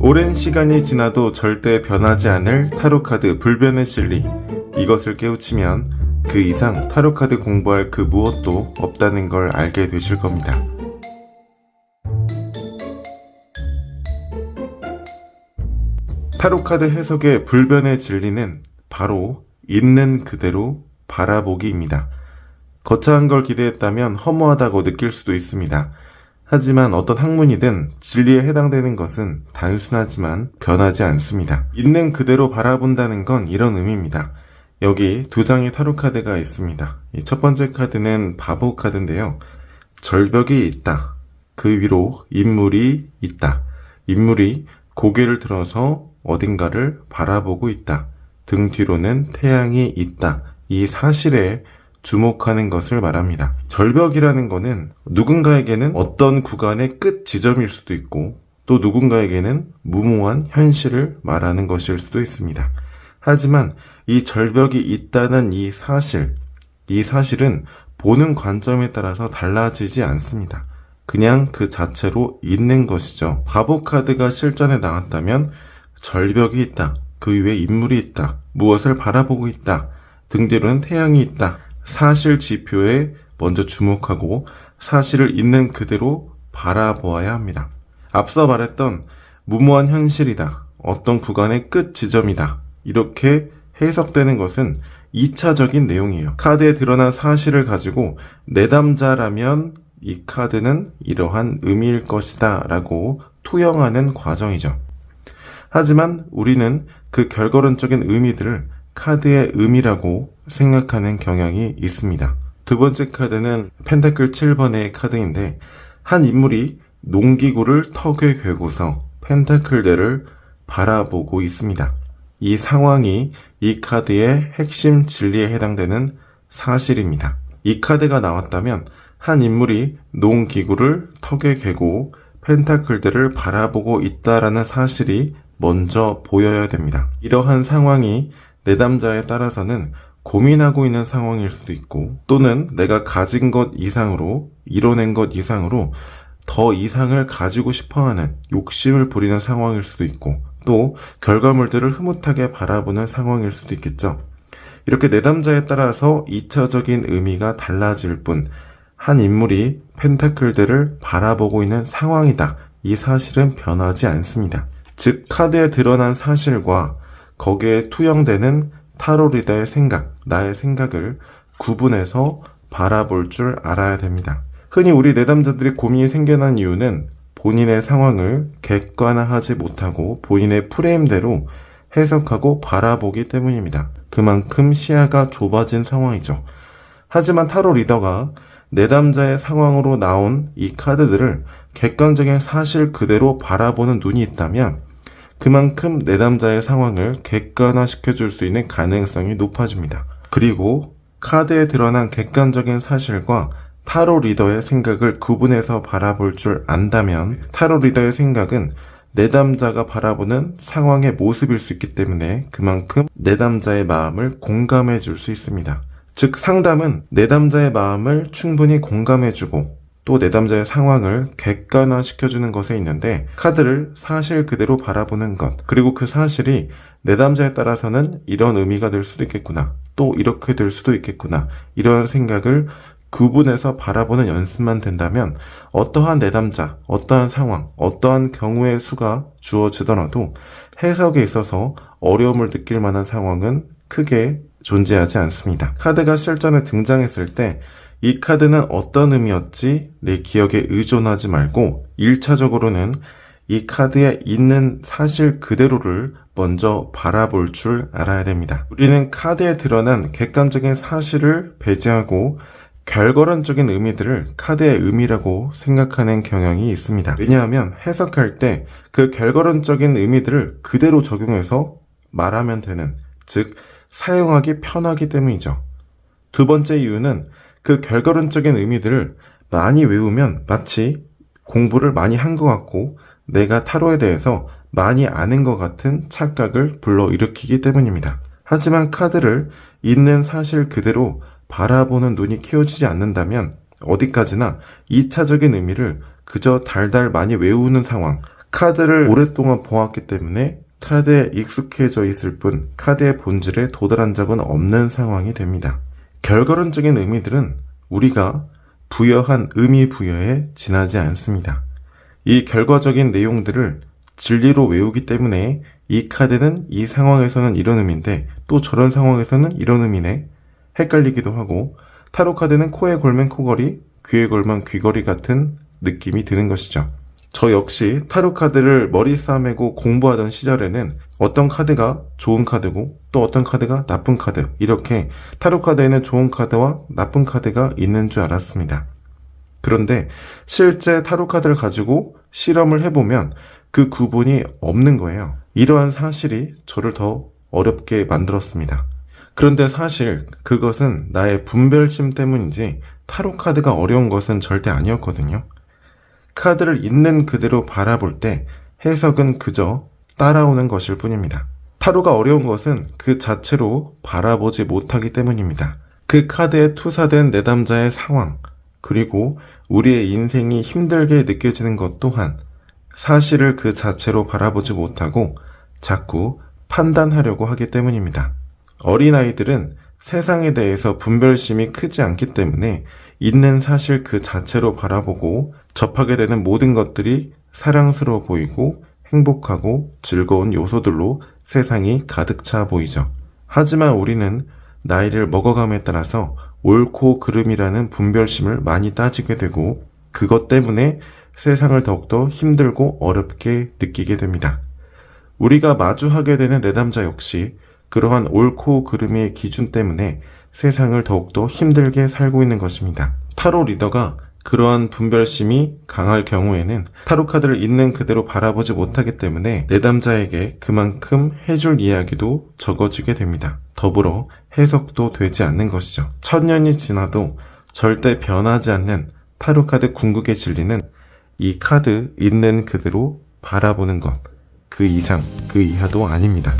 오랜 시간이 지나도 절대 변하지 않을 타로카드 불변의 진리. 이것을 깨우치면 그 이상 타로카드 공부할 그 무엇도 없다는 걸 알게 되실 겁니다. 타로카드 해석의 불변의 진리는 바로 있는 그대로 바라보기입니다. 거창한 걸 기대했다면 허무하다고 느낄 수도 있습니다. 하지만 어떤 학문이든 진리에 해당되는 것은 단순하지만 변하지 않습니다. 있는 그대로 바라본다는 건 이런 의미입니다. 여기 두 장의 타로 카드가 있습니다. 이 첫 번째 카드는 바보 카드인데요. 절벽이 있다. 그 위로 인물이 있다. 인물이 고개를 들어서 어딘가를 바라보고 있다. 등 뒤로는 태양이 있다. 이 사실에 주목하는 것을 말합니다. 절벽이라는 것은 누군가에게는 어떤 구간의 끝 지점일 수도 있고 또 누군가에게는 무모한 현실을 말하는 것일 수도 있습니다. 하지만 이 절벽이 있다는 이 사실은 보는 관점에 따라서 달라지지 않습니다. 그냥 그 자체로 있는 것이죠. 바보 카드가 실전에 나왔다면 절벽이 있다. 그 위에 인물이 있다. 무엇을 바라보고 있다. 등 뒤로는 태양이 있다. 사실 지표에 먼저 주목하고 사실을 있는 그대로 바라보아야 합니다. 앞서 말했던 무모한 현실이다. 어떤 구간의 끝 지점이다. 이렇게 해석되는 것은 2차적인 내용이에요. 카드에 드러난 사실을 가지고 내담자라면 이 카드는 이러한 의미일 것이다 라고 투영하는 과정이죠. 하지만 우리는 그 결과론적인 의미들을 카드의 의미라고 생각하는 경향이 있습니다. 두 번째 카드는 펜타클 7번의 카드인데 한 인물이 농기구를 턱에 괴고서 펜타클들을 바라보고 있습니다. 이 상황이 이 카드의 핵심 진리에 해당되는 사실입니다. 이 카드가 나왔다면 한 인물이 농기구를 턱에 괴고 펜타클들을 바라보고 있다라는 사실이 먼저 보여야 됩니다. 이러한 상황이 내담자에 따라서는 고민하고 있는 상황일 수도 있고 또는 내가 가진 것 이상으로 이뤄낸 것 이상으로 더 이상을 가지고 싶어하는 욕심을 부리는 상황일 수도 있고 또 결과물들을 흐뭇하게 바라보는 상황일 수도 있겠죠. 이렇게 내담자에 따라서 2차적인 의미가 달라질 뿐 한 인물이 펜타클들을 바라보고 있는 상황이다. 이 사실은 변하지 않습니다. 즉 카드에 드러난 사실과 거기에 투영되는 타로 리더의 생각, 나의 생각을 구분해서 바라볼 줄 알아야 됩니다. 흔히 우리 내담자들이 고민이 생겨난 이유는 본인의 상황을 객관화하지 못하고 본인의 프레임대로 해석하고 바라보기 때문입니다. 그만큼 시야가 좁아진 상황이죠. 하지만 타로 리더가 내담자의 상황으로 나온 이 카드들을 객관적인 사실 그대로 바라보는 눈이 있다면 그만큼 내담자의 상황을 객관화시켜줄 수 있는 가능성이 높아집니다. 그리고 카드에 드러난 객관적인 사실과 타로 리더의 생각을 구분해서 바라볼 줄 안다면 타로 리더의 생각은 내담자가 바라보는 상황의 모습일 수 있기 때문에 그만큼 내담자의 마음을 공감해 줄 수 있습니다. 즉 상담은 내담자의 마음을 충분히 공감해주고 또 내담자의 상황을 객관화시켜주는 것에 있는데 카드를 사실 그대로 바라보는 것 그리고 그 사실이 내담자에 따라서는 이런 의미가 될 수도 있겠구나 또 이렇게 될 수도 있겠구나 이런 생각을 구분해서 바라보는 연습만 된다면 어떠한 내담자, 어떠한 상황, 어떠한 경우의 수가 주어지더라도 해석에 있어서 어려움을 느낄 만한 상황은 크게 존재하지 않습니다. 카드가 실전에 등장했을 때 이 카드는 어떤 의미였지 내 기억에 의존하지 말고 1차적으로는 이 카드에 있는 사실 그대로를 먼저 바라볼 줄 알아야 됩니다. 우리는 카드에 드러난 객관적인 사실을 배제하고 결과론적인 의미들을 카드의 의미라고 생각하는 경향이 있습니다. 왜냐하면 해석할 때 그 결과론적인 의미들을 그대로 적용해서 말하면 되는, 즉 사용하기 편하기 때문이죠. 두 번째 이유는 그 결과론적인 의미들을 많이 외우면 마치 공부를 많이 한 것 같고 내가 타로에 대해서 많이 아는 것 같은 착각을 불러일으키기 때문입니다. 하지만 카드를 있는 사실 그대로 바라보는 눈이 키워지지 않는다면 어디까지나 2차적인 의미를 그저 달달 많이 외우는 상황, 카드를 오랫동안 보았기 때문에 카드에 익숙해져 있을 뿐 카드의 본질에 도달한 적은 없는 상황이 됩니다. 결과론적인 의미들은 우리가 부여한 의미 부여에 지나지 않습니다. 이 결과적인 내용들을 진리로 외우기 때문에 이 카드는 이 상황에서는 이런 의미인데 또 저런 상황에서는 이런 의미네 헷갈리기도 하고, 타로 카드는 코에 걸면 코걸이, 귀에 걸면 귀걸이 같은 느낌이 드는 것이죠. 저 역시 타로 카드를 머리 싸매고 공부하던 시절에는 어떤 카드가 좋은 카드고 또 어떤 카드가 나쁜 카드, 이렇게 타로 카드에는 좋은 카드와 나쁜 카드가 있는 줄 알았습니다. 그런데 실제 타로 카드를 가지고 실험을 해보면 그 구분이 없는 거예요. 이러한 사실이 저를 더 어렵게 만들었습니다. 그런데 사실 그것은 나의 분별심 때문이지 타로 카드가 어려운 것은 절대 아니었거든요. 카드를 있는 그대로 바라볼 때 해석은 그저 따라오는 것일 뿐입니다. 타로가 어려운 것은 그 자체로 바라보지 못하기 때문입니다. 그 카드에 투사된 내담자의 상황, 그리고 우리의 인생이 힘들게 느껴지는 것 또한 사실을 그 자체로 바라보지 못하고 자꾸 판단하려고 하기 때문입니다. 어린아이들은 세상에 대해서 분별심이 크지 않기 때문에 있는 사실 그 자체로 바라보고 접하게 되는 모든 것들이 사랑스러워 보이고 행복하고 즐거운 요소들로 세상이 가득 차 보이죠. 하지만 우리는 나이를 먹어감에 따라서 옳고 그름이라는 분별심을 많이 따지게 되고 그것 때문에 세상을 더욱더 힘들고 어렵게 느끼게 됩니다. 우리가 마주하게 되는 내담자 역시 그러한 옳고 그름의 기준 때문에 세상을 더욱더 힘들게 살고 있는 것입니다. 타로 리더가 그러한 분별심이 강할 경우에는 타로 카드를 있는 그대로 바라보지 못하기 때문에 내담자에게 그만큼 해줄 이야기도 적어지게 됩니다. 더불어 해석도 되지 않는 것이죠. 1000년이 지나도 절대 변하지 않는 타로 카드 궁극의 진리는 이 카드 있는 그대로 바라보는 것, 그 이상 그 이하도 아닙니다.